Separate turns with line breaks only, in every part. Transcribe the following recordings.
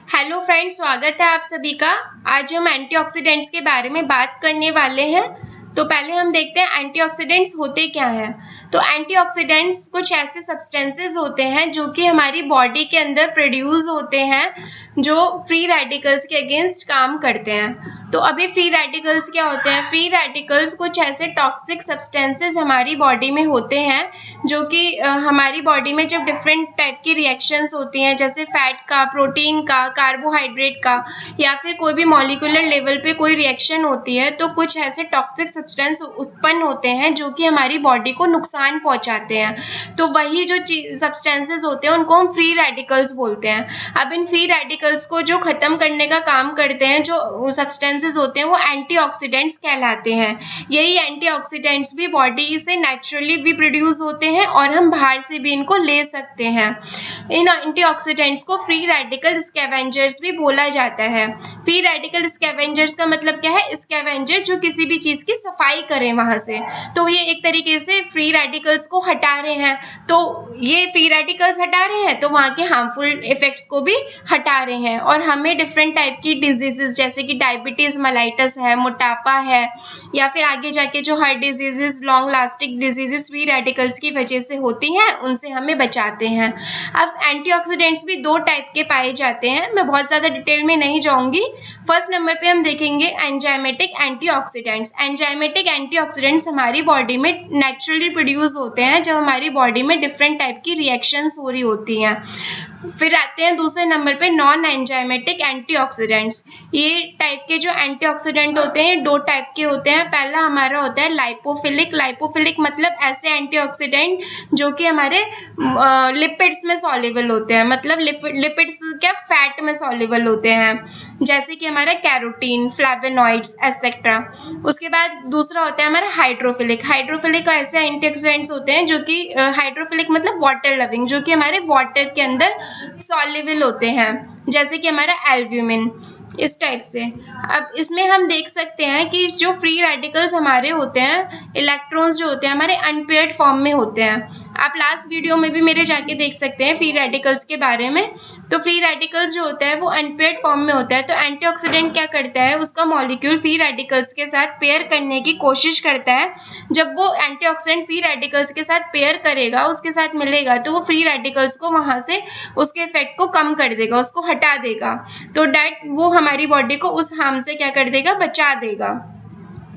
Hello friends, स्वागत है आप सभी का। आज हम एंटीऑक्सीडेंट्स के बारे में बात करने वाले हैं। तो पहले हम देखते हैं एंटीऑक्सीडेंट्स होते क्या हैं। तो एंटीऑक्सीडेंट्स कुछ ऐसे सब्सटेंसेस होते हैं जो कि हमारी बॉडी के अंदर प्रोड्यूस होते हैं, जो फ्री रेडिकल्स के अगेंस्ट काम करते हैं। तो अभी फ्री रेडिकल्स क्या होते हैं? फ्री रेडिकल्स कुछ ऐसे टॉक्सिक सब्सटेंसेस हमारी बॉडी में होते हैं जो कि हमारी बॉडी में जब डिफरेंट टाइप की रिएक्शंस होती हैं, जैसे फैट का, प्रोटीन का, कार्बोहाइड्रेट का, या फिर कोई भी मॉलिक्यूलर लेवल पे कोई रिएक्शन होती है, तो कुछ ऐसे टॉक्सिक सब्सटेंस उत्पन्न होते हैं जो कि हमारी बॉडी को नुकसान पहुंचाते हैं। तो वही जो सब्सटेंसेस होते हैं उनको हम फ्री रेडिकल्स बोलते हैं। अब इन फ्री रेडिकल्स को जो खत्म करने का काम करते हैं, जो सब्सटेंसेस होते हैं, वो एंटीऑक्सीडेंट्स कहलाते हैं। यही एंटीऑक्सीडेंट्स भी बॉडी से नेचुरली भी प्रोड्यूस होते हैं और हम बाहर से भी इनको ले सकते हैं। इन एंटीऑक्सीडेंट्स को फ्री रेडिकल स्कैवेंजर्स भी बोला जाता है। फ्री रेडिकल स्कैवेंजर्स का मतलब क्या है? स्कैवेंजर जो किसी भी चीज की सफाई करें वहां से। तो ये एक तरीके से फ्री रेडिकल्स को हटा रहे हैं। तो ये फ्री रेडिकल्स हटा रहे हैं तो वहां के हार्मफुल इफेक्ट्स को भी हटा रहे हैं, और हमें डिफरेंट टाइप की डिजीजेस जैसे कि डायबिटीज मेलाइटस है, मोटापा है, या फिर आगे जाके जो heart diseases, long lasting diseases free radicals की वजह से होती हैं, उनसे हमें बचाते हैं। अब एंटीऑक्सीडेंट्स भी दो टाइप के पाए जाते हैं, मैं बहुत ज़्यादा डिटेल में नहीं जाऊंगी। फर्स्ट नंबर पे हम देखेंगे एंजाइमेटिक एंटीऑक्सीडेंट्स। एंजाइमेटिक एंटीऑक्सीडेंट्स हमारी बॉडी में नेचुरली प्रोड्यूस होते हैं जब हमारी बॉडी में डिफरेंट टाइप की रिएक्शंस हो रही होती हैं। फिर आते हैं दूसरे नंबर पे नॉन एंजाइमेटिक एंटीऑक्सीडेंट्स। ये टाइप के जो एंटीऑक्सीडेंट होते हैं दो टाइप के होते हैं। पहला हमारा होता है लाइपोफिलिक। लाइपोफिलिक मतलब ऐसे एंटीऑक्सीडेंट जो कि हमारे लिपिड्स में सॉल्युबल होते हैं, मतलब लिपिड्स क्या फैट में सॉल्युबल होते हैं, जैसे कि हमारा कैरोटीन, फ्लेवोनॉइड्स एटसेट्रा। उसके बाद दूसरा होता है हमारा हाइड्रोफिलिक। हाइड्रोफिलिक ऐसे एंटीऑक्सीडेंट्स होते हैं जो कि हाइड्रोफिलिक मतलब वाटर लविंग, जो कि हमारे वाटर के अंदर सॉल्युबल होते हैं, जैसे कि हमारा एल्ब्यूमिन, इस टाइप से। अब इसमें हम देख सकते हैं कि जो फ्री रेडिकल्स हमारे होते हैं, इलेक्ट्रॉन्स जो होते हैं हमारे अनपेयर्ड फॉर्म में होते हैं। आप लास्ट वीडियो में भी मेरे जाके देख सकते हैं फ्री रेडिकल्स के बारे में। तो फ्री रेडिकल्स जो होता है वो अनपेयर्ड फॉर्म में होता है। तो एंटीऑक्सीडेंट क्या करता है? उसका मॉलिक्यूल फ्री रेडिकल्स के साथ पेयर करने की कोशिश करता है। जब वो एंटीऑक्सीडेंट फ्री रेडिकल्स के साथ पेयर करेगा, उसके साथ मिलेगा, तो वो फ्री रेडिकल्स को वहां से उसके इफेक्ट को कम कर देगा, उसको हटा देगा। तो डैट वो हमारी बॉडी को उस हार्म से क्या कर देगा? बचा देगा।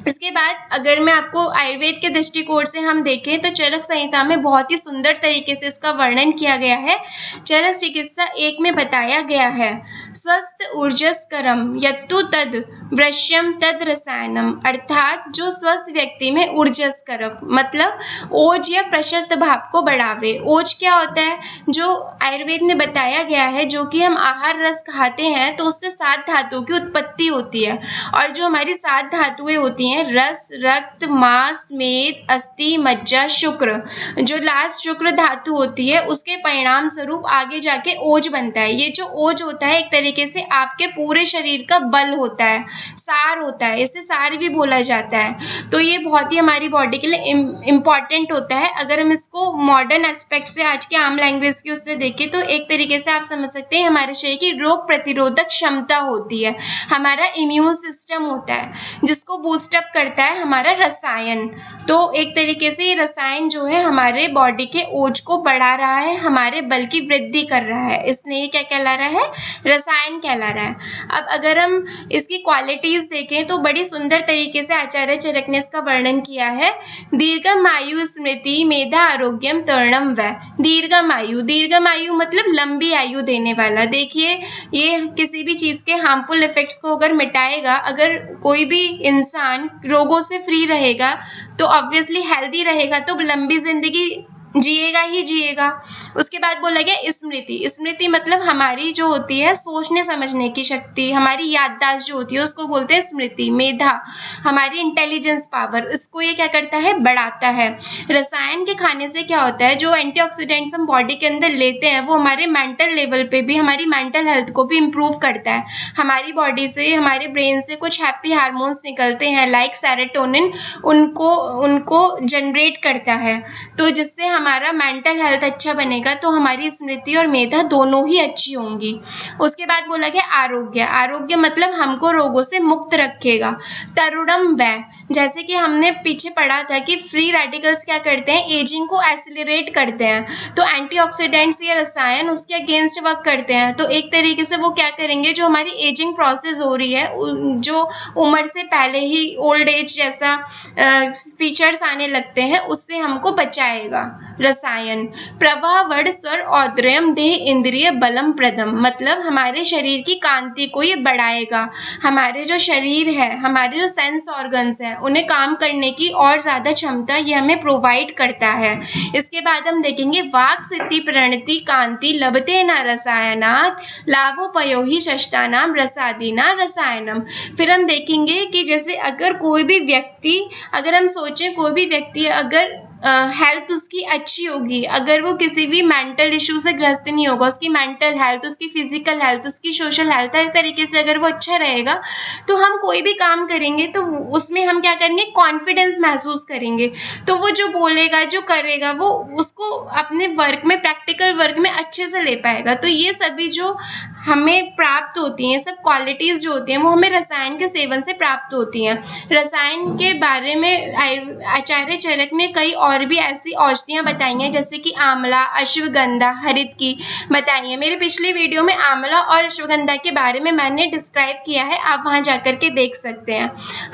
इसके बाद अगर मैं आपको आयुर्वेद के दृष्टिकोण से हम देखें तो चरक संहिता में बहुत ही सुंदर तरीके से इसका वर्णन किया गया है। चरक चिकित्सा 1 में बताया गया है, स्वस्थ ऊर्जस्करम यत्तु तद वृश्यम तद रसायनम, अर्थात जो स्वस्थ व्यक्ति में ऊर्जस्कर मतलब ओज या प्रशस्त भाव को बढ़ावे। ओज क्या होता है? जो आयुर्वेद में बताया गया है, जो कि हम आहार रस खाते हैं तो उससे 7 धातुओं की उत्पत्ति होती है, और जो हमारी 7 धातुएं होती हैं रस, रक्त, मांस, मेद, अस्थि, मज्जा, शुक्र, जो लास्ट शुक्र धातु होती है उसके परिणाम स्वरूप आगे जाके ओज बनता है। ये जो ओज होता है एक तरीके से आपके पूरे शरीर का बल होता है, सार होता है, इसे सार भी बोला जाता है। तो ये बहुत ही हमारी बॉडी के लिए इम्पॉर्टेंट होता है। अगर हम इसको मॉडर्न एस्पेक्ट से, आज के आम लैंग्वेज की उससे देखें तो एक तरीके से आप समझ सकते हैं हमारे शरीर की रोग प्रतिरोधक क्षमता होती है, हमारा इम्यून सिस्टम होता है, जिसको बूस्टअप करता है हमारा रसायन। तो एक तरीके से ये रसायन जो है हमारे बॉडी के ओज को बढ़ा रहा है, हमारे बल की वृद्धि कर रहा है, इसलिए ये क्या कहला रहा है? रसायन कहला रहा है। अब अगर हम इसकी क्वालिटीज देखें तो बड़ी सुंदर तरीके से आचार्य चरक ने इसका वर्णन किया है। दीर्घम आयु स्मृति मेधा आरोग्यम तरुणम व। दीर्घम आयु, दीर्घम आयु मतलब लंबी आयु देने वाला। देखिए ये किसी भी चीज के हार्मफुल इफेक्ट्स को अगर मिटाएगा, अगर कोई भी इंसान रोगों से फ्री रहेगा तो ऑब्वियसली हेल्दी रहेगा, तो लंबी जिंदगी जिएगा ही जिएगा। उसके बाद बोला गया स्मृति। स्मृति मतलब हमारी जो होती है सोचने समझने की शक्ति, हमारी याददाश्त जो होती है उसको बोलते हैं स्मृति। मेधा हमारी इंटेलिजेंस पावर, इसको ये क्या करता है? बढ़ाता है। रसायन के खाने से क्या होता है? जो एंटीऑक्सीडेंट्स हम बॉडी के अंदर लेते हैं वो हमारे मेंटल लेवल पे भी, हमारी मेंटल हेल्थ को भी इम्प्रूव करता है। हमारी बॉडी से, हमारे ब्रेन से कुछ हैप्पी हार्मोन्स निकलते हैं लाइक सेरोटोनिन, उनको जनरेट करता है, तो जिससे हमारा मेंटल हेल्थ अच्छा बनेगा तो हमारी स्मृति और मेधा दोनों ही अच्छी होंगी। उसके बाद बोला गया आरोग्य। आरोग्य मतलब हमको रोगों से मुक्त रखेगा। तरुणम वै, जैसे कि हमने पीछे पढ़ा था कि फ्री रेडिकल्स क्या करते हैं, एजिंग को एक्सीलरेट करते हैं, तो एंटीऑक्सीडेंट्स या रसायन उसके अगेंस्ट वर्क करते हैं। तो एक तरीके से वो क्या करेंगे, जो हमारी एजिंग प्रोसेस हो रही है, जो उम्र से पहले ही ओल्ड एज जैसा फीचर्स आने लगते हैं, उससे हमको बचाएगा। रसायन प्रवाह वड स्वर औद्रयम देह इंद्रिय बलम प्रदम, मतलब हमारे शरीर की कांति को ये बढ़ाएगा। हमारे जो शरीर है, हमारे जो सेंस ऑर्गन्स हैं, उन्हें काम करने की और ज्यादा क्षमता ये हमें प्रोवाइड करता है। इसके बाद हम देखेंगे वाक सिद्धि प्रणति कांति लभते न रसायनात् लाभोपयो ही शष्टानाम रसादीना रसायनम। फिर हम देखेंगे कि जैसे अगर कोई भी व्यक्ति, अगर हम सोचें कोई भी व्यक्ति अगर हेल्थ उसकी अच्छी होगी, अगर वो किसी भी मेंटल इशू से ग्रस्त नहीं होगा, उसकी मेंटल हेल्थ, उसकी फिजिकल हेल्थ, उसकी सोशल हेल्थ, हर तरीके से अगर वो अच्छा रहेगा, तो हम कोई भी काम करेंगे तो उसमें हम क्या करेंगे, कॉन्फिडेंस महसूस करेंगे। तो वो जो बोलेगा, जो करेगा, वो उसको अपने वर्क में, प्रैक्टिकल वर्क में अच्छे से ले पाएगा। तो ये सभी जो हमें प्राप्त होती हैं, सब क्वालिटीज जो होती हैं, वो हमें रसायन के सेवन से प्राप्त होती हैं। रसायन के बारे में आचार्य चरक ने कई और भी ऐसी औषधियां बताई हैं, जैसे कि आंवला, अश्वगंधा, हरित की बताई है। मेरे पिछले वीडियो में आंवला और अश्वगंधा के बारे में मैंने डिस्क्राइब किया है, आप वहां जाकर के देख सकते हैं।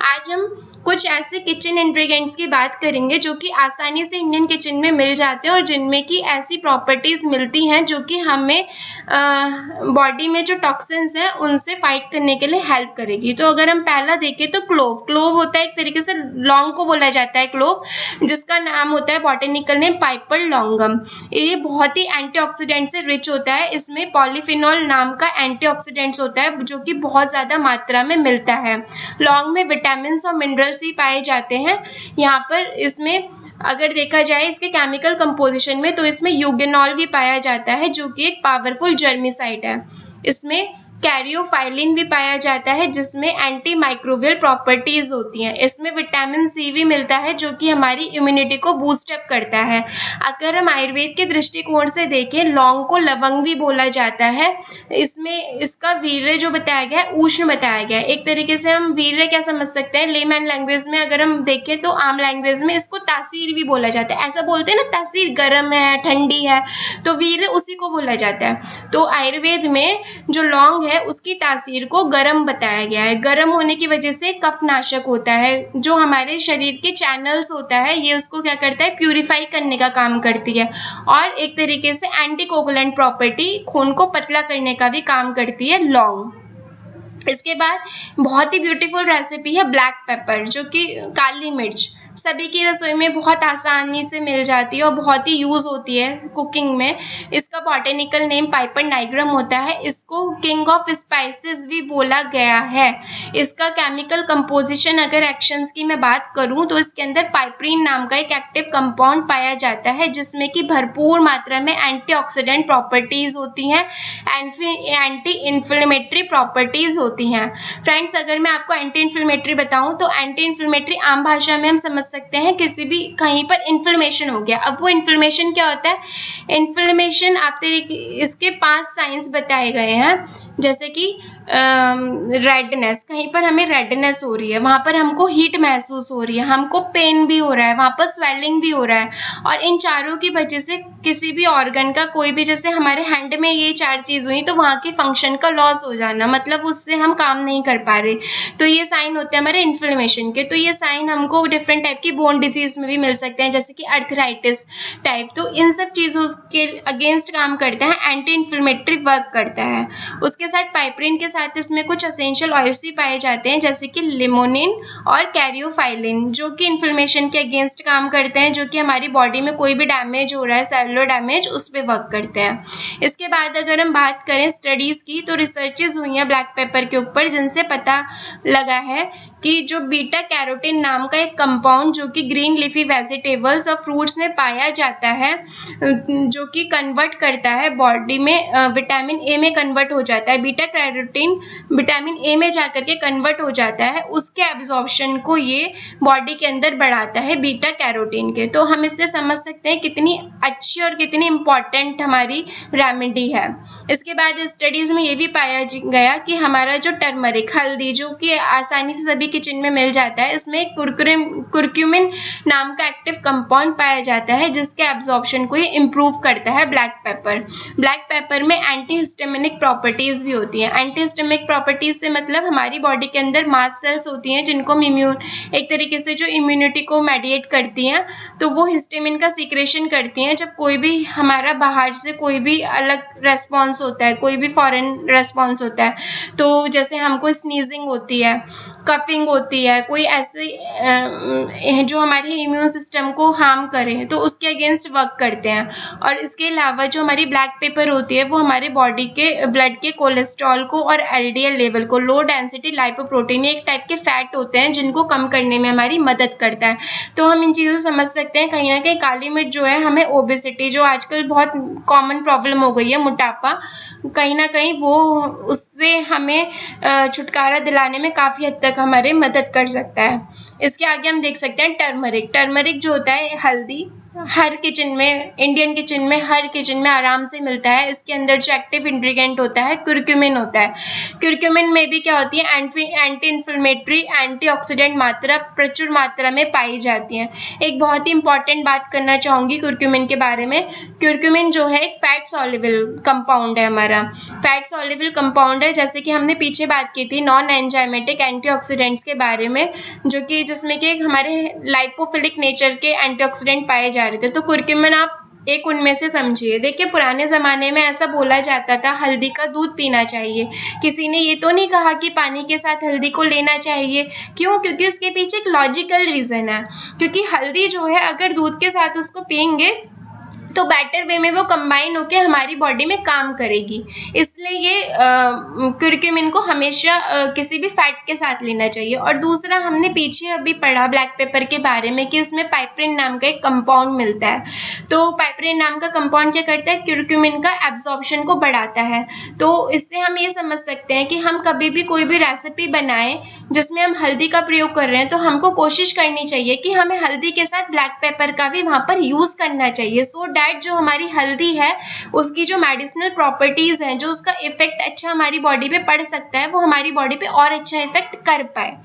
आज हम कुछ ऐसे किचन इंग्रेडिएंट्स की बात करेंगे जो कि आसानी से इंडियन किचन में मिल जाते हैं और जिनमें की ऐसी प्रॉपर्टीज मिलती हैं जो कि हमें बॉडी में जो टॉक्सिन्स हैं उनसे फाइट करने के लिए हेल्प करेगी। तो अगर हम पहला देखें तो क्लोव। क्लोव होता है एक तरीके से, लौंग को बोला जाता है क्लोव, जिसका नाम होता है बॉटेनिकल नेम पाइपर लॉन्गम। ये बहुत ही एंटीऑक्सीडेंट से रिच होता है। इसमें पॉलीफिनॉल नाम का एंटीऑक्सीडेंट्स होता है जो कि बहुत ज्यादा मात्रा में मिलता है। लौंग में विटामिन और मिनरल्स भी पाए जाते हैं। यहाँ पर इसमें अगर देखा जाए इसके केमिकल कंपोजिशन में, तो इसमें यूगेनॉल भी पाया जाता है जो कि एक पावरफुल जर्मिसाइड है। इसमें कैरियोफाइलिन भी पाया जाता है जिसमें एंटी माइक्रोबियल प्रॉपर्टीज होती हैं। इसमें विटामिन सी भी मिलता है जो कि हमारी इम्यूनिटी को बूस्ट अप करता है। अगर हम आयुर्वेद के दृष्टिकोण से देखें, लौंग को लवंग भी बोला जाता है। इसमें इसका वीर्य जो बताया गया है, उष्ण बताया गया है। एक तरीके से हम वीर्य क्या समझ सकते हैं, लेमैन लैंग्वेज में अगर हम देखें तो आम लैंग्वेज में इसको तासीर भी बोला जाता है। ऐसा बोलते हैं ना, तासीर गर्म है, ठंडी है, तो वीर्य उसी को बोला जाता है। तो आयुर्वेद में जो लौंग है उसकी तासीर को गर्म बताया गया है। गर्म होने की वजह से कफनाशक होता है, जो हमारे शरीर के चैनल्स होता है, ये उसको क्या करता है, प्यूरिफाई करने का काम करती है। और एक तरीके से एंटीकोगुलेंट प्रॉपर्टी, खून को पतला करने का भी काम करती है लौंग। इसके बाद बहुत ही ब्यूटीफुल रेसिपी है ब्लैक पेपर, जो कि काली मिर्च सभी की रसोई में बहुत आसानी से मिल जाती है और बहुत ही यूज होती है कुकिंग में। इसका बॉटेनिकल नेम पाइपर नाइग्रम होता है। इसको किंग ऑफ स्पाइसेस भी बोला गया है। इसका केमिकल कंपोजिशन, अगर एक्शंस की मैं बात करूं तो इसके अंदर पाइपरीन नाम का एक एक्टिव कंपाउंड पाया जाता है जिसमें कि भरपूर मात्रा में एंटीऑक्सीडेंट प्रॉपर्टीज होती हैं, एंटी इन्फ्लेमेटरी प्रॉपर्टीज होती हैं। फ्रेंड्स, अगर मैं आपको एंटी इन्फ्लेमेटरी बताऊं तो एंटी इन्फ्लेमेटरी आम भाषा में हम समझ सकते हैं किसी भी कहीं पर इन्फ्लेमेशन हो गया। अब वो इन्फ्लेमेशन क्या होता है, इन्फ्लेमेशन आप इसके 5 साइंस बताए गए हैं, जैसे कि रेडनेस, कहीं पर हमें रेडनेस हो रही है, वहां पर हमको हीट महसूस हो रही है, हमको पेन भी हो रहा है, वहां पर स्वेलिंग भी हो रहा है, और इन चारों की वजह से किसी भी ऑर्गन का कोई भी, जैसे हमारे हैंड में ये 4 चीज हुई तो वहां की फंक्शन का लॉस हो जाना, मतलब उससे हम काम नहीं कर पा रहे, तो ये साइन होते हैं हमारे इन्फ्लेमेशन के। तो ये साइन हमको डिफरेंट टाइप की बोन डिजीज में भी मिल सकते हैं, जैसे कि अर्थराइटिस टाइप। तो इन सब चीजों के अगेंस्ट काम करता है, एंटी इन्फ्लेमेटरी वर्क करता है। उसके साथ पाइपरीन के साथ इसमें कुछ एसेंशियल ऑयल्स भी पाए जाते हैं, जैसे कि लिमोनिन और कैरियोफाइलिन, जो कि इन्फ्लेमेशन के अगेंस्ट काम करते हैं, जो कि हमारी बॉडी में कोई भी डैमेज हो रहा है, सेलुलर डैमेज, उस पर वर्क करते हैं। इसके बाद अगर हम बात करें स्टडीज की, तो रिसर्चेज हुई हैं ब्लैक पेपर के ऊपर, जिनसे पता लगा है कि जो बीटा कैरोटीन नाम का एक कंपाउंड जो कि ग्रीन लीफी वेजिटेबल्स और फ्रूट्स में पाया जाता है, जो कि कन्वर्ट करता है बॉडी में विटामिन ए में कन्वर्ट हो जाता है। बीटा कैरोटीन विटामिन ए में जाकर के कन्वर्ट हो जाता है, उसके एब्जॉर्प्शन को ये बॉडी के अंदर बढ़ाता है बीटा कैरोटीन के। तो हम इससे समझ सकते हैं कितनी अच्छी और कितनी इंपॉर्टेंट हमारी रेमेडी है। इसके बाद स्टडीज में ये भी पाया गया कि हमारा जो टर्मरिक हल्दी जो कि आसानी से सभी किचन में मिल जाता है, इसमें कुरक्यूमिन नाम का एक्टिव कंपाउंड पाया जाता है जिसके एब्जॉर्प्शन को ये इम्प्रूव करता है। ब्लैक पेपर में एंटी हिस्टामिनिक प्रॉपर्टीज भी होती हैं। एंटी हिस्टामिनिक प्रॉपर्टीज से मतलब हमारी बॉडी के अंदर मास्ट सेल्स होती हैं जिनको एक तरीके से जो इम्यूनिटी को मेडिएट करती हैं, तो वो हिस्टामिन का सीक्रेशन करती हैं जब कोई भी हमारा बाहर से कोई भी अलग रेस्पॉन्स होता है, कोई भी फॉरेन रेस्पॉन्स होता है। तो जैसे हमको स्नीजिंग होती है, कफिंग होती है, कोई ऐसे जो हमारे इम्यून सिस्टम को हार्म करें तो उसके अगेंस्ट वर्क करते हैं। और इसके अलावा जो हमारी ब्लैक पेपर होती है वो हमारे बॉडी के ब्लड के कोलेस्ट्रॉल को और एलडीएल लेवल को, लो डेंसिटी लाइपोप्रोटीन, एक टाइप के फैट होते हैं जिनको कम करने में हमारी मदद करता है। तो हम इन चीज़ों से समझ सकते हैं कहीं ना कहीं काली मिर्च जो है हमें ओबेसिटी, जो आजकल बहुत कॉमन प्रॉब्लम हो गई है, मोटापा, कहीं ना कहीं वो उससे हमें छुटकारा दिलाने में काफ़ी हद तक हमारे मदद कर सकता है। इसके आगे हम देख सकते हैं टर्मरिक जो होता है हल्दी, हर किचन में, इंडियन किचन में, हर किचन में आराम से मिलता है। इसके अंदर जो एक्टिव इंग्रेडिएंट होता है कुरक्यूमिन होता है। कुरक्यूमिन में भी क्या होती है, एंटी इन्फ्लेमेटरी, एंटीऑक्सीडेंट मात्रा प्रचुर मात्रा में पाई जाती है। एक बहुत ही इंपॉर्टेंट बात करना चाहूँगी कुरक्यूमिन के बारे में। कुरक्यूमिन जो है एक फैट सॉल्युबल कंपाउंड है, हमारा फैट सॉल्युबल कंपाउंड है। जैसे कि हमने पीछे बात की थी नॉन एंजाइमेटिक एंटीऑक्सीडेंट्स के बारे में, जो कि जिसमें कि हमारे लाइपोफिलिक नेचर के एंटीऑक्सीडेंट पाए जा रहे थे। तो कुरक्यूमिन आप एक उनमें से समझिए। देखिए पुराने ज़माने में ऐसा बोला जाता था हल्दी का दूध पीना चाहिए। किसी ने ये तो नहीं कहा कि पानी के साथ हल्दी को लेना चाहिए। क्यों? क्योंकि उसके पीछे एक लॉजिकल रीज़न है। क्योंकि हल्दी जो है अगर दूध के साथ उसको पियेंगे तो बेटर वे में वो कंबाइन होकर हमारी बॉडी में काम करेगी। इसलिए ये कुरक्यूमिन को हमेशा किसी भी फैट के साथ लेना चाहिए। और दूसरा, हमने पीछे अभी पढ़ा ब्लैक पेपर के बारे में कि उसमें पाइपरिन नाम का एक कंपाउंड मिलता है। तो पाइपरिन नाम का कंपाउंड क्या करता है, कुरक्यूमिन का एब्जॉर्प्शन को बढ़ाता है। तो इससे हम ये समझ सकते हैं कि हम कभी भी कोई भी रेसिपी बनाएं जिसमें हम हल्दी का प्रयोग कर रहे हैं तो हमको कोशिश करनी चाहिए कि हमें हल्दी के साथ ब्लैक पेपर का भी वहाँ पर यूज़ करना चाहिए, सो जो हमारी हल्दी है उसकी जो मेडिसिनल प्रॉपर्टीज हैं, जो उसका इफेक्ट अच्छा हमारी बॉडी पे पड़ सकता है, वो हमारी बॉडी पे और अच्छा इफेक्ट कर पाए।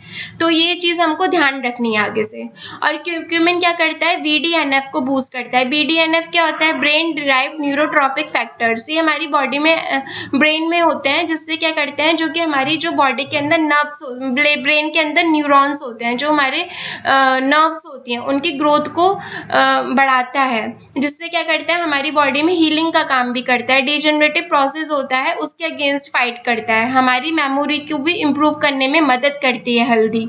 तो ये चीज हमको ध्यान रखनी है आगे से। और कुरक्यूमिन क्या करता है, BDNF को बूस्ट करता है। BDNF क्या होता है, ब्रेन डिराइव न्यूरोट्रॉपिक फैक्टर्स। ये हमारी बॉडी में ब्रेन में होते हैं, जिससे क्या करते हैं, जो कि हमारी जो बॉडी के अंदर नर्व्स, ब्रेन के अंदर न्यूरॉन्स होते हैं, जो हमारे नर्व्स होती हैं, उनकी ग्रोथ को बढ़ाता है, जिससे क्या करता है, हमारी बॉडी में हीलिंग का काम भी करता है। डिजेनरेटिव प्रोसेस होता है उसके अगेंस्ट फाइट करता है। हमारी मेमोरी को भी इम्प्रूव करने में मदद करती है हल्दी।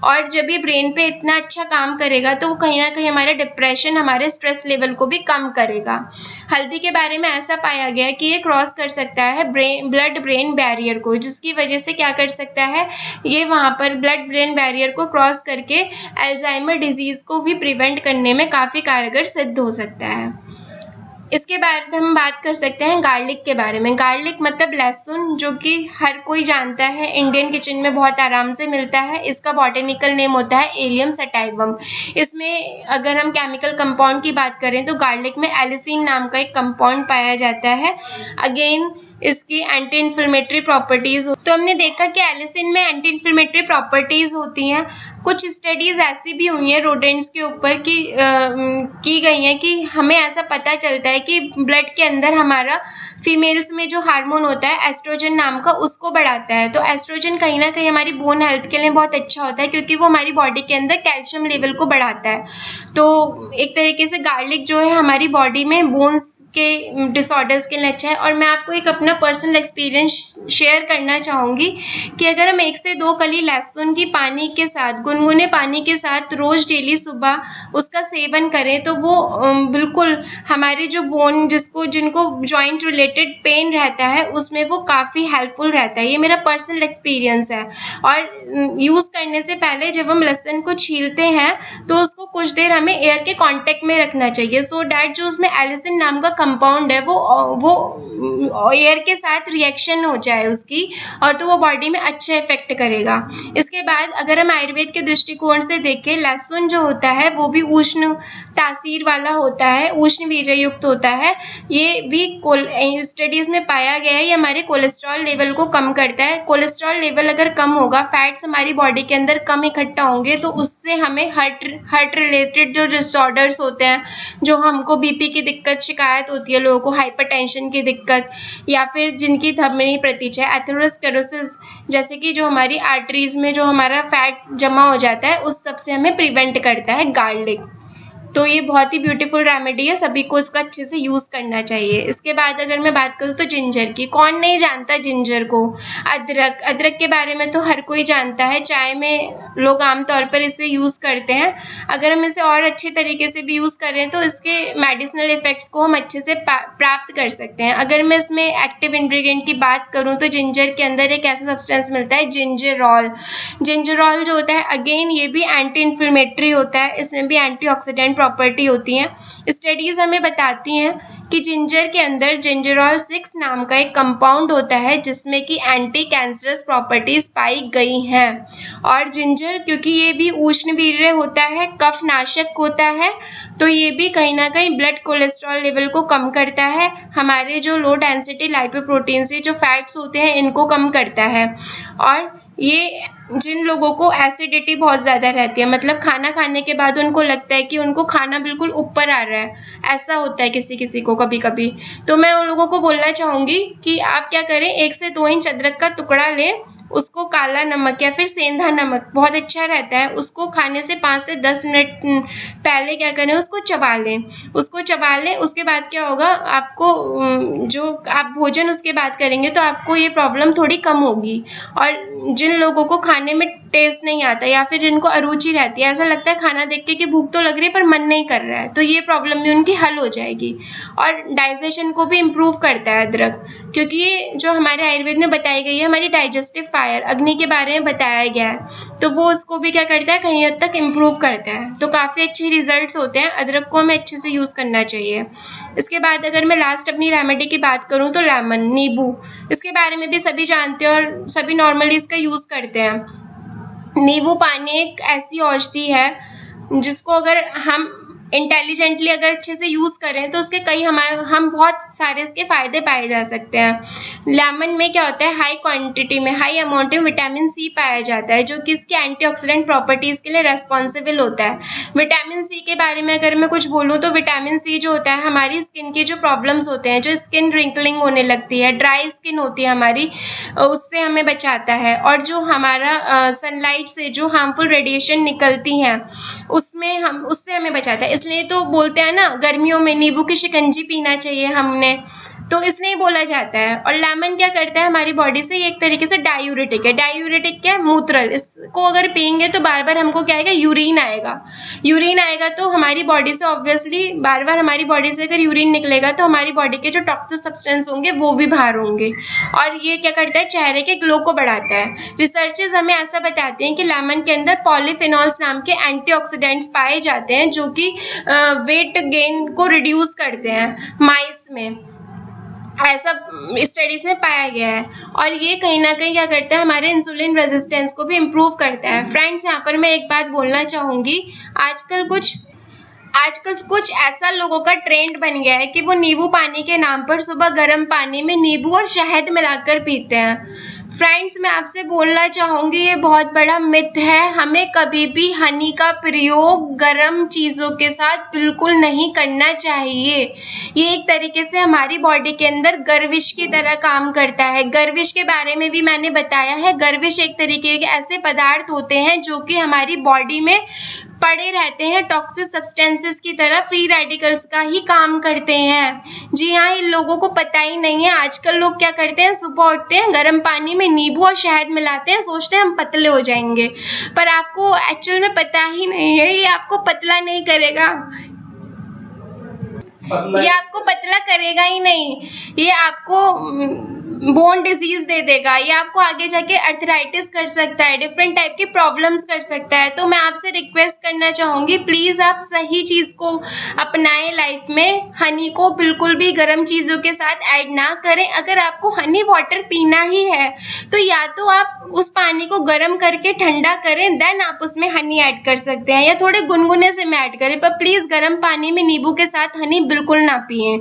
और जब ये ब्रेन पे इतना अच्छा काम करेगा तो वो कहीं ना कहीं हमारे डिप्रेशन, हमारे स्ट्रेस लेवल को भी कम करेगा। हल्दी के बारे में ऐसा पाया गया है कि ये क्रॉस कर सकता है ब्लड ब्रेन बैरियर को, जिसकी वजह से क्या कर सकता है, ये वहाँ पर ब्लड ब्रेन बैरियर को क्रॉस करके अल्जाइमर डिजीज को भी प्रिवेंट करने में काफ़ी कारगर सिद्ध हो सकता है। इसके बाद हम बात कर सकते हैं गार्लिक के बारे में। गार्लिक मतलब लहसुन, जो कि हर कोई जानता है, इंडियन किचन में बहुत आराम से मिलता है। इसका बॉटेनिकल नेम होता है एलियम सटाइवम। इसमें अगर हम केमिकल कंपाउंड की बात करें तो गार्लिक में एलिसिन नाम का एक कंपाउंड पाया जाता है। अगेन इसकी एंटी इन्फ्लेमेटरी प्रॉपर्टीज, तो हमने देखा कि एलिसिन में एंटी इन्फ्लेमेटरी प्रॉपर्टीज होती हैं। कुछ स्टडीज ऐसी भी हुई हैं रोडेंट्स के ऊपर की गई हैं कि हमें ऐसा पता चलता है कि ब्लड के अंदर हमारा फीमेल्स में जो हार्मोन होता है एस्ट्रोजन नाम का, उसको बढ़ाता है। तो एस्ट्रोजन कहीं ना कहीं हमारी बोन हेल्थ के लिए बहुत अच्छा होता है, क्योंकि वो हमारी बॉडी के अंदर कैल्शियम लेवल को बढ़ाता है। तो एक तरीके से गार्लिक जो है हमारी बॉडी में बोन्स के डिसऑर्डर्स के लिए अच्छा है। और मैं आपको एक अपना पर्सनल एक्सपीरियंस शेयर करना चाहूँगी कि अगर हम 1 से 2 कली लहसुन की पानी के साथ, गुनगुने पानी के साथ रोज़ डेली सुबह उसका सेवन करें तो वो बिल्कुल हमारे जो बोन जिनको जॉइंट रिलेटेड पेन रहता है उसमें वो काफ़ी हेल्पफुल रहता है। ये मेरा पर्सनल एक्सपीरियंस है। और यूज़ करने से पहले जब हम लहसुन को छीलते हैं तो उसको कुछ देर हमें एयर के कांटेक्ट में रखना चाहिए, सो डैट जो उसमें एलिसिन नाम का कंपाउंड है वो एयर के साथ रिएक्शन हो जाए उसकी, और तो वो बॉडी में अच्छा इफेक्ट करेगा। इसके बाद अगर हम आयुर्वेद के दृष्टिकोण से देखें, लहसुन जो होता है वो भी उष्ण तासीर वाला होता है, उष्ण वीर्य युक्त होता है। ये भी स्टडीज में पाया गया है, ये हमारे कोलेस्ट्रॉल लेवल को कम करता है। कोलेस्ट्रॉल लेवल अगर कम होगा, फैट्स हमारी बॉडी के अंदर कम इकट्ठा होंगे, तो उससे हमें हार्ट रिलेटेड जो डिसऑर्डर्स होते हैं, जो हमको बीपी की दिक्कत शिकायत होती है लोगों को, हाइपरटेंशन की दिक्कत, या फिर जिनकी धमनी प्रतिचय एथेरोस्क्लेरोसिस, जैसे कि जो हमारी आर्टरीज में जो हमारा फैट जमा हो जाता है, उस सब से हमें प्रिवेंट करता है गार्लिक। तो ये बहुत ही ब्यूटीफुल रेमेडी है, सभी को इसका अच्छे से यूज़ करना चाहिए। इसके बाद अगर मैं बात करूँ तो जिंजर की, कौन नहीं जानता जिंजर को। अदरक के बारे में तो हर कोई जानता है, चाय में लोग आमतौर पर इसे यूज़ करते हैं। अगर हम इसे और अच्छे तरीके से भी यूज़ करें तो इसके मेडिसिनल इफेक्ट्स को हम अच्छे से प्राप्त कर सकते हैं। अगर मैं इसमें एक्टिव इंग्रेडिएंट की बात करूँ तो जिंजर के अंदर एक ऐसा सब्सटेंस मिलता है जिंजरॉल। जिंजरॉल जो होता है, अगेन ये भी एंटी इन्फ्लेमेटरी होता है, इसमें भी एंटीऑक्सीडेंट प्रॉपर्टी होती है। स्टडीज हमें बताती हैं कि जिंजर के अंदर जिंजरॉल 6 नाम का एक कंपाउंड होता है जिसमें कि एंटी कैंसरस प्रॉपर्टीज पाई गई हैं। और जिंजर क्योंकि ये भी उष्णवीर्य होता है, कफ नाशक होता है, तो ये भी कहीं ना कहीं ब्लड कोलेस्ट्रॉल लेवल को कम करता है, हमारे जो लो डेंसिटी लाइपोप्रोटीन से जो फैट्स होते हैं इनको कम करता है। और ये जिन लोगों को एसिडिटी बहुत ज़्यादा रहती है, मतलब खाना खाने के बाद उनको लगता है कि उनको खाना बिल्कुल ऊपर आ रहा है, ऐसा होता है किसी किसी को कभी कभी, तो मैं उन लोगों को बोलना चाहूँगी कि आप क्या करें, 1 से 2 इंच अदरक का टुकड़ा लें, उसको काला नमक या फिर सेंधा नमक बहुत अच्छा रहता है, उसको खाने से 5 से 10 मिनट पहले क्या करें, उसको चबा लें। उसके बाद क्या होगा, आपको जो आप भोजन उसके बाद करेंगे तो आपको ये प्रॉब्लम थोड़ी कम होगी। और जिन लोगों को खाने में टेस्ट नहीं आता या फिर जिनको अरुचि रहती है, ऐसा लगता है खाना देख के कि भूख तो लग रही है पर मन नहीं कर रहा है, तो ये प्रॉब्लम भी उनकी हल हो जाएगी। और डाइजेशन को भी इम्प्रूव करता है अदरक, क्योंकि ये जो हमारे आयुर्वेद में बताई गई है, हमारी डाइजेस्टिव फायर अग्नि के बारे में बताया गया है, तो वो उसको भी क्या करता है, कहीं हद तक इम्प्रूव करता है। तो काफ़ी अच्छे रिजल्ट्स होते हैं, अदरक को हमें अच्छे से यूज़ करना चाहिए। इसके बाद अगर मैं लास्ट अपनी रेमेडी की बात करूँ तो लेमन, नींबू, इसके बारे में भी सभी जानते हैं और सभी नॉर्मली इसका यूज़ करते हैं। नींबू पानी एक ऐसी औषधि है जिसको अगर हम इंटेलिजेंटली अगर अच्छे से यूज़ करें तो उसके हम बहुत सारे इसके फ़ायदे पाए जा सकते हैं। लेमन में क्या होता है, हाई क्वांटिटी में, हाई अमाउंट में विटामिन सी पाया जाता है, जो कि इसके एंटीऑक्सीडेंट प्रॉपर्टीज़ के लिए रेस्पॉन्सिबल होता है। विटामिन सी के बारे में अगर मैं कुछ बोलूँ तो विटामिन सी जो होता है, हमारी स्किन की जो प्रॉब्लम्स होते हैं, जो स्किन रिंकलिंग होने लगती है, ड्राई स्किन होती है हमारी, उससे हमें बचाता है। और जो हमारा सनलाइट से जो हार्मफुल रेडिएशन निकलती हैं उससे हमें बचाता है। इसलिए तो बोलते हैं ना, गर्मियों में नींबू की शिकंजी पीना चाहिए हमने, तो इसलिए बोला जाता है। और लेमन क्या करता है हमारी बॉडी से, ये एक तरीके से डायूरेटिक है। डायूरेटिक क्या है, मूत्रल। इसको अगर पियेंगे तो बार बार हमको क्या आएगा, यूरिन आएगा तो हमारी बॉडी से ऑब्वियसली बार बार हमारी बॉडी से अगर यूरिन निकलेगा तो हमारी बॉडी के जो टॉक्सिक सब्सटेंस होंगे वो भी बाहर होंगे, और ये क्या करता है, चेहरे के ग्लो को बढ़ाता है। रिसर्चेस हमें ऐसा बताते हैं कि लेमन के अंदर पॉलीफिनॉल्स नाम के एंटीऑक्सीडेंट्स पाए जाते हैं जो कि वेट गेन को रिड्यूस करते हैं माइस में, ऐसा स्टडीज में पाया गया है। और ये कहीं ना कहीं क्या करता है, हमारे इंसुलिन रेजिस्टेंस को भी इम्प्रूव करता है। फ्रेंड्स, यहाँ पर मैं एक बात बोलना चाहूँगी, आजकल कुछ ऐसा लोगों का ट्रेंड बन गया है कि वो नींबू पानी के नाम पर सुबह गर्म पानी में नींबू और शहद मिलाकर पीते हैं। फ्रेंड्स, मैं आपसे बोलना चाहूँगी, ये बहुत बड़ा मिथ है। हमें कभी भी हनी का प्रयोग गर्म चीज़ों के साथ बिल्कुल नहीं करना चाहिए। ये एक तरीके से हमारी बॉडी के अंदर गर्विश की तरह काम करता है। गर्विश के बारे में भी मैंने बताया है। गर्विश एक तरीके के ऐसे पदार्थ होते हैं जो कि हमारी बॉडी में पड़े रहते हैं, टॉक्सिक सब्सटेंसेस की तरह फ्री रेडिकल्स का ही काम करते हैं। जी हाँ, इन लोगों को पता ही नहीं है। आजकल लोग क्या करते हैं, सुबह उठते हैं, गर्म पानी में नींबू और शहद मिलाते हैं, सोचते हैं हम पतले हो जाएंगे, पर आपको एक्चुअल में पता ही नहीं है ये आपको पतला नहीं करेगा, ये आपको पतला करेगा ही नहीं, ये आपको बोन डिजीज दे देगा, ये आपको आगे जाके अर्थराइटिस कर सकता है, डिफरेंट टाइप की प्रॉब्लम्स कर सकता है। तो मैं आपसे रिक्वेस्ट करना चाहूँगी, प्लीज़ आप सही चीज़ को अपनाएं लाइफ में। हनी को बिल्कुल भी गर्म चीज़ों के साथ ऐड ना करें। अगर आपको हनी वाटर पीना ही है तो या तो आप उस पानी को गर्म करके ठंडा करें, देन आप उसमें हनी ऐड कर सकते हैं, या थोड़े गुनगुने से में ऐड करें, पर प्लीज़ गर्म पानी में नींबू के साथ हनी बिल्कुल ना पिएं।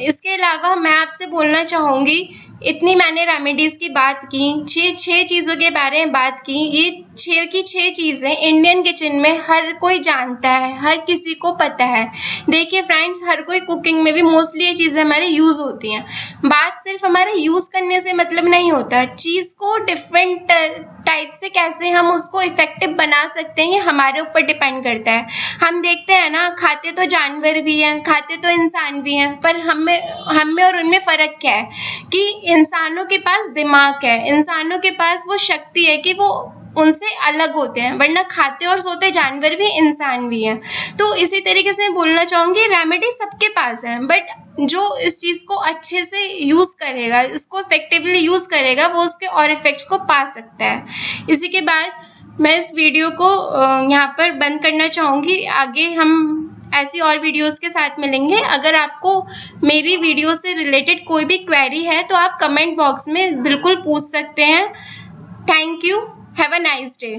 इसके अलावा मैं आपसे बोलना चाहूँगी, इतनी मैंने रेमेडीज़ की बात की, छह चीज़ों के बारे में बात की। ये 6 की 6 चीज़ें इंडियन किचन में हर कोई जानता है, हर किसी को पता है। देखिए फ्रेंड्स, हर कोई कुकिंग में भी मोस्टली ये चीज़ें हमारे यूज़ होती हैं। बात सिर्फ हमारे यूज़ करने से मतलब नहीं होता, चीज़ को डिफरेंट टाइप से कैसे हम उसको इफेक्टिव बना सकते हैं, ये हमारे ऊपर डिपेंड करता है। हम देखते हैं ना, खाते तो जानवर भी हैं, खाते तो इंसान भी हैं, पर हम में और उनमें फ़र्क क्या है कि इंसानों के पास दिमाग है, इंसानों के पास वो शक्ति है कि वो उनसे अलग होते हैं, वरना खाते और सोते जानवर भी इंसान भी हैं। तो इसी तरीके से बोलना चाहूँगी, रेमेडी सबके पास है, बट जो इस चीज़ को अच्छे से यूज़ करेगा, इसको इफेक्टिवली यूज़ करेगा, वो उसके और इफेक्ट्स को पा सकता है। इसी के बाद मैं इस वीडियो को यहाँ पर बंद करना चाहूँगी। आगे हम ऐसी और वीडियोस के साथ मिलेंगे। अगर आपको मेरी वीडियो से रिलेटेड कोई भी क्वेरी है तो आप कमेंट बॉक्स में बिल्कुल पूछ सकते हैं। Thank you, have a nice day.